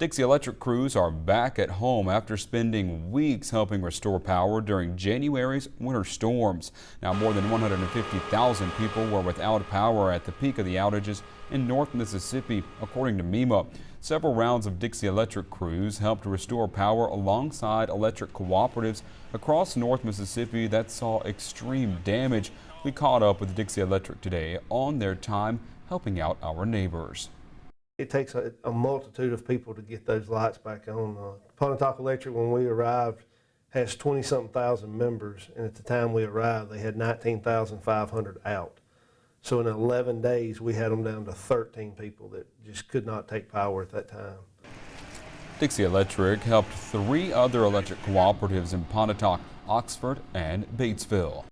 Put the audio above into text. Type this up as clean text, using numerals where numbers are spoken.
Dixie Electric crews are back at home after spending weeks helping restore power during January's winter storms. Now, more than 150,000 people were without power at the peak of the outages in North Mississippi, according to MEMA. Several rounds of Dixie Electric crews helped restore power alongside electric cooperatives across North Mississippi that saw extreme damage. We caught up with Dixie Electric today on their time helping out our neighbors. It takes a multitude of people to get those lights back on. Pontotoc Electric, when we arrived, has 20-something thousand members, and at the time we arrived, they had 19,500 out. So in 11 days, we had them down to 13 people that just could not take power at that time. Dixie Electric helped 3 other electric cooperatives in Pontotoc, Oxford, and Batesville.